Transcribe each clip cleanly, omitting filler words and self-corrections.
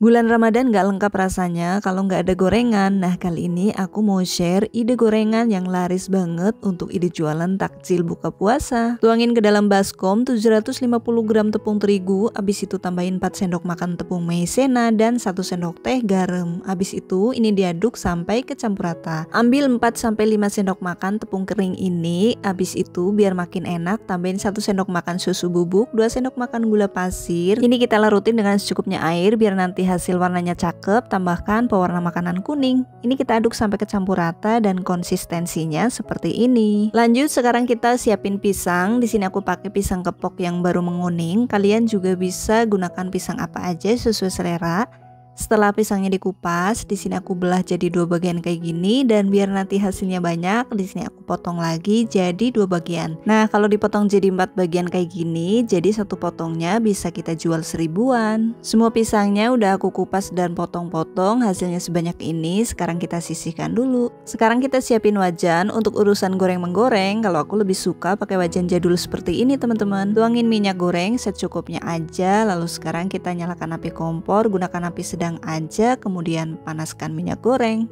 Bulan Ramadan gak lengkap rasanya kalau nggak ada gorengan. Nah, kali ini aku mau share ide gorengan yang laris banget untuk ide jualan takjil buka puasa. Tuangin ke dalam baskom 750 gram tepung terigu, abis itu tambahin 4 sendok makan tepung maizena dan 1 sendok teh garam. Abis itu ini diaduk sampai kecampur rata. Ambil 4-5 sendok makan tepung kering ini, abis itu biar makin enak tambahin 1 sendok makan susu bubuk, 2 sendok makan gula pasir. Ini kita larutin dengan secukupnya air biar nanti hasil warnanya cakep, tambahkan pewarna makanan kuning. Ini kita aduk sampai kecampur rata dan konsistensinya seperti ini. Lanjut, sekarang kita siapin pisang. Di sini aku pakai pisang kepok yang baru menguning. Kalian juga bisa gunakan pisang apa aja sesuai selera. Setelah pisangnya dikupas, di sini aku belah jadi 2 bagian kayak gini, dan biar nanti hasilnya banyak, di sini aku potong lagi jadi 2 bagian. Nah, kalau dipotong jadi 4 bagian kayak gini, jadi satu potongnya bisa kita jual 1000-an. Semua pisangnya udah aku kupas dan potong-potong, hasilnya sebanyak ini. Sekarang kita sisihkan dulu. Sekarang kita siapin wajan untuk urusan goreng menggoreng. Kalau aku lebih suka pakai wajan jadul seperti ini, teman-teman. Tuangin minyak goreng secukupnya aja, lalu sekarang kita nyalakan api kompor, gunakan api sedang aja, kemudian panaskan minyak goreng.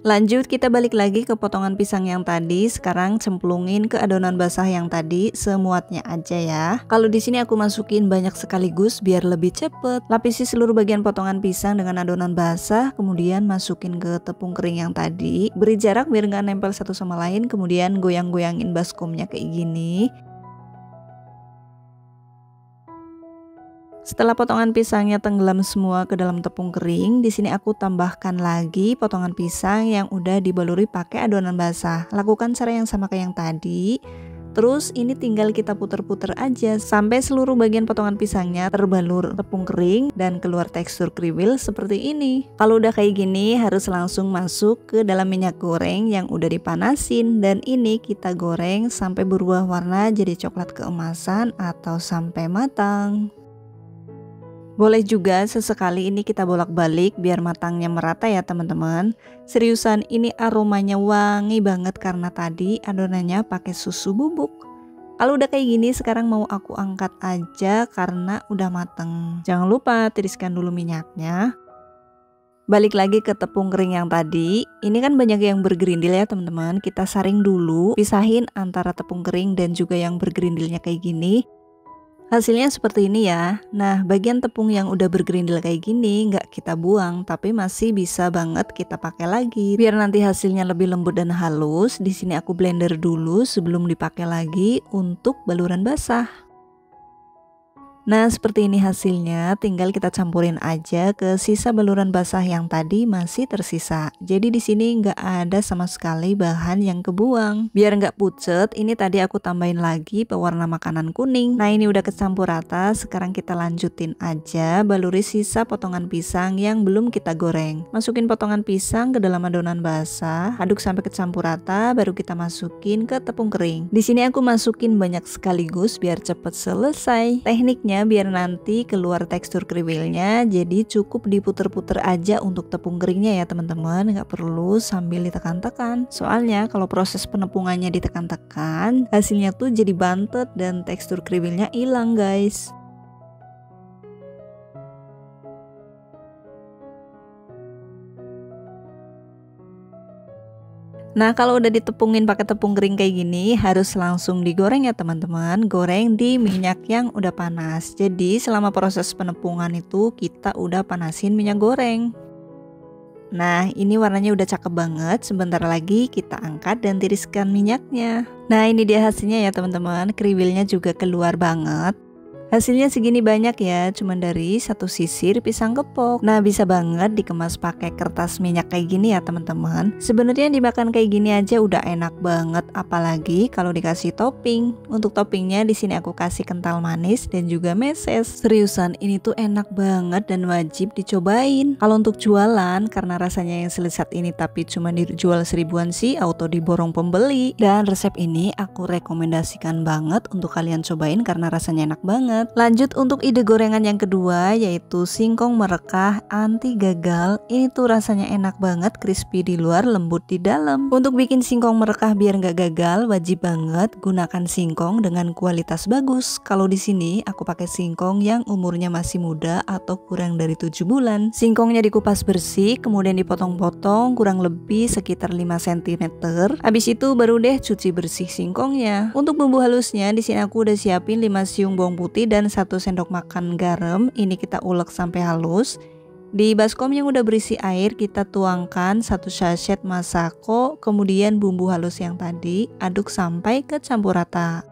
Lanjut, kita balik lagi ke potongan pisang yang tadi. Sekarang cemplungin ke adonan basah yang tadi semuatnya aja ya. Kalau di sini aku masukin banyak sekaligus biar lebih cepet. Lapisi seluruh bagian potongan pisang dengan adonan basah, kemudian masukin ke tepung kering yang tadi. Beri jarak biar nggak nempel satu sama lain, kemudian goyang-goyangin baskomnya kayak gini. Setelah potongan pisangnya tenggelam semua ke dalam tepung kering, di sini aku tambahkan lagi potongan pisang yang udah dibaluri pakai adonan basah. Lakukan cara yang sama kayak yang tadi. Terus ini tinggal kita puter-puter aja sampai seluruh bagian potongan pisangnya terbalur tepung kering dan keluar tekstur kriwil seperti ini. Kalau udah kayak gini harus langsung masuk ke dalam minyak goreng yang udah dipanasin, dan ini kita goreng sampai berubah warna jadi coklat keemasan atau sampai matang. Boleh juga sesekali ini kita bolak-balik biar matangnya merata ya teman-teman. Seriusan, ini aromanya wangi banget karena tadi adonannya pakai susu bubuk. Kalau udah kayak gini, sekarang mau aku angkat aja karena udah mateng. Jangan lupa tiriskan dulu minyaknya. Balik lagi ke tepung kering yang tadi. Ini kan banyak yang bergerindil ya teman-teman. Kita saring dulu, pisahin antara tepung kering dan juga yang bergerindilnya kayak gini. Hasilnya seperti ini ya. Nah, bagian tepung yang udah bergerindil kayak gini nggak kita buang, tapi masih bisa banget kita pakai lagi. Biar nanti hasilnya lebih lembut dan halus, di sini aku blender dulu sebelum dipakai lagi untuk baluran basah. Nah, seperti ini hasilnya, tinggal kita campurin aja ke sisa baluran basah yang tadi masih tersisa. Jadi di sini nggak ada sama sekali bahan yang kebuang. Biar nggak pucet, ini tadi aku tambahin lagi pewarna makanan kuning. Nah, ini udah kecampur rata, sekarang kita lanjutin aja baluri sisa potongan pisang yang belum kita goreng. Masukin potongan pisang ke dalam adonan basah, aduk sampai kecampur rata, baru kita masukin ke tepung kering. Di sini aku masukin banyak sekaligus biar cepet selesai. Tekniknya biar nanti keluar tekstur kriwilnya, jadi cukup diputer-puter aja untuk tepung keringnya ya teman-teman, nggak perlu sambil ditekan-tekan. Soalnya kalau proses penepungannya ditekan-tekan, hasilnya tuh jadi bantet dan tekstur kriwilnya hilang guys. Nah, kalau udah ditepungin pakai tepung kering kayak gini, harus langsung digoreng ya teman-teman. Goreng di minyak yang udah panas. Jadi selama proses penepungan itu kita udah panasin minyak goreng. Nah, ini warnanya udah cakep banget. Sebentar lagi kita angkat dan tiriskan minyaknya. Nah, ini dia hasilnya ya teman-teman. Kriwilnya juga keluar banget. Hasilnya segini banyak ya, cuman dari satu sisir pisang kepok. Nah, bisa banget dikemas pakai kertas minyak kayak gini ya teman-teman. Sebenarnya dimakan kayak gini aja udah enak banget, apalagi kalau dikasih topping. Untuk toppingnya di sini aku kasih kental manis dan juga meses. Seriusan, ini tuh enak banget dan wajib dicobain. Kalau untuk jualan, karena rasanya yang selesat ini tapi cuma dijual 1000-an sih, auto diborong pembeli. Dan resep ini aku rekomendasikan banget untuk kalian cobain karena rasanya enak banget. banget. Lanjut untuk ide gorengan yang kedua, yaitu singkong merekah anti gagal. Ini tuh rasanya enak banget, crispy di luar, lembut di dalam. Untuk bikin singkong merekah biar nggak gagal, wajib banget gunakan singkong dengan kualitas bagus. Kalau di sini aku pakai singkong yang umurnya masih muda atau kurang dari 7 bulan. Singkongnya dikupas bersih, kemudian dipotong-potong kurang lebih sekitar 5 cm. Habis itu baru deh cuci bersih singkongnya. Untuk bumbu halusnya di sini aku udah siapin 5 siung bawang putih dan 1 sendok makan garam. Ini kita ulek sampai halus. Di baskom yang udah berisi air kita tuangkan 1 sachet masako, kemudian bumbu halus yang tadi aduk sampai kecampur rata.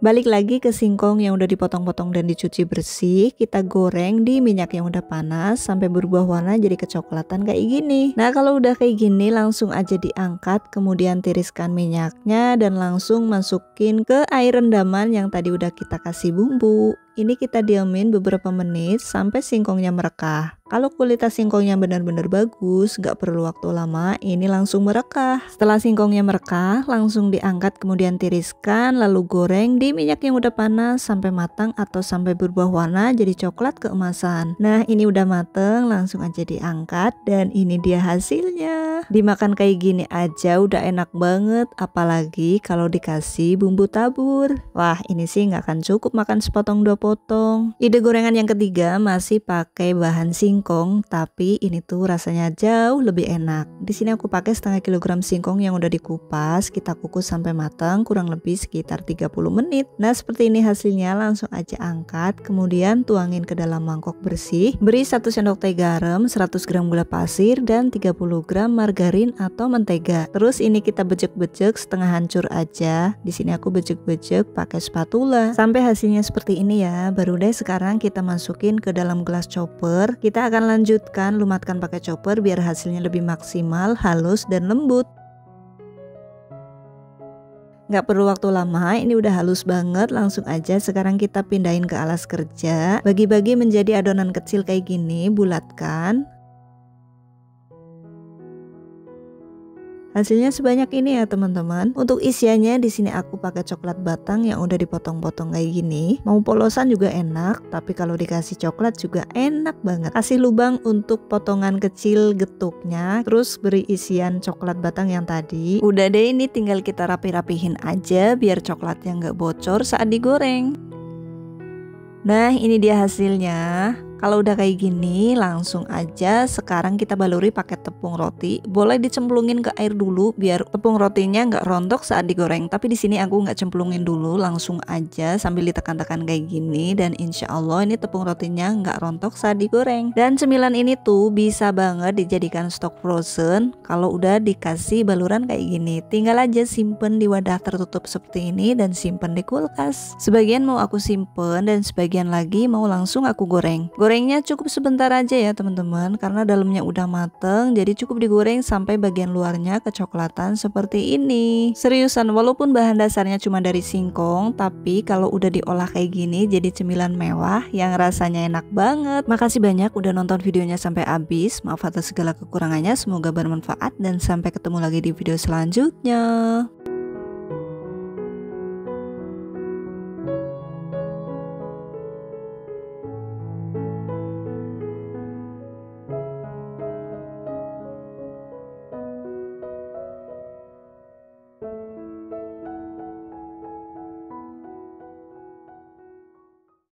Balik lagi ke singkong yang udah dipotong-potong dan dicuci bersih, kita goreng di minyak yang udah panas sampai berubah warna jadi kecoklatan kayak gini. Nah kalau udah kayak gini langsung aja diangkat, kemudian tiriskan minyaknya dan langsung masukin ke air rendaman yang tadi udah kita kasih bumbu. Ini kita diamin beberapa menit sampai singkongnya merekah. Kalau kualitas singkongnya benar-benar bagus, gak perlu waktu lama, ini langsung merekah. Setelah singkongnya merekah, langsung diangkat kemudian tiriskan, lalu goreng di minyak yang udah panas sampai matang atau sampai berubah warna jadi coklat keemasan. Nah ini udah mateng, langsung aja diangkat dan ini dia hasilnya. Dimakan kayak gini aja udah enak banget, apalagi kalau dikasih bumbu tabur. Wah ini sih gak akan cukup makan sepotong 2 potong. Ide gorengan yang ketiga masih pakai bahan singkong, tapi ini tuh rasanya jauh lebih enak. Di sini aku pakai setengah kilogram singkong yang udah dikupas, kita kukus sampai matang kurang lebih sekitar 30 menit. Nah seperti ini hasilnya, langsung aja angkat, kemudian tuangin ke dalam mangkok bersih. Beri 1 sendok teh garam, 100 gram gula pasir dan 30 gram margarin atau mentega. Terus ini kita bejek-bejek setengah hancur aja. Di sini aku bejek-bejek pakai spatula sampai hasilnya seperti ini ya. Baru deh sekarang kita masukin ke dalam gelas chopper. Kita akan lanjutkan lumatkan pakai chopper biar hasilnya lebih maksimal, halus dan lembut. Nggak perlu waktu lama, ini udah halus banget. Langsung aja sekarang kita pindahin ke alas kerja. Bagi-bagi menjadi adonan kecil kayak gini, bulatkan. Hasilnya sebanyak ini ya teman-teman. Untuk isiannya di sini aku pakai coklat batang yang udah dipotong-potong kayak gini. Mau polosan juga enak, tapi kalau dikasih coklat juga enak banget. Kasih lubang untuk potongan kecil getuknya, terus beri isian coklat batang yang tadi. Udah deh, ini tinggal kita rapi-rapihin aja biar coklatnya nggak bocor saat digoreng. Nah ini dia hasilnya. Kalau udah kayak gini, langsung aja sekarang kita baluri pakai tepung roti. Boleh dicemplungin ke air dulu biar tepung rotinya nggak rontok saat digoreng. Tapi di sini aku nggak cemplungin dulu, langsung aja sambil ditekan-tekan kayak gini. Dan insya Allah ini tepung rotinya nggak rontok saat digoreng. Dan cemilan ini tuh bisa banget dijadikan stok frozen. Kalau udah dikasih baluran kayak gini, tinggal aja simpen di wadah tertutup seperti ini dan simpen di kulkas. Sebagian mau aku simpen dan sebagian lagi mau langsung aku goreng. Gorengnya cukup sebentar aja ya teman-teman, karena dalamnya udah mateng, jadi cukup digoreng sampai bagian luarnya kecoklatan seperti ini. Seriusan, walaupun bahan dasarnya cuma dari singkong, tapi kalau udah diolah kayak gini jadi cemilan mewah yang rasanya enak banget. Makasih banyak udah nonton videonya sampai habis. Maaf atas segala kekurangannya, semoga bermanfaat dan sampai ketemu lagi di video selanjutnya.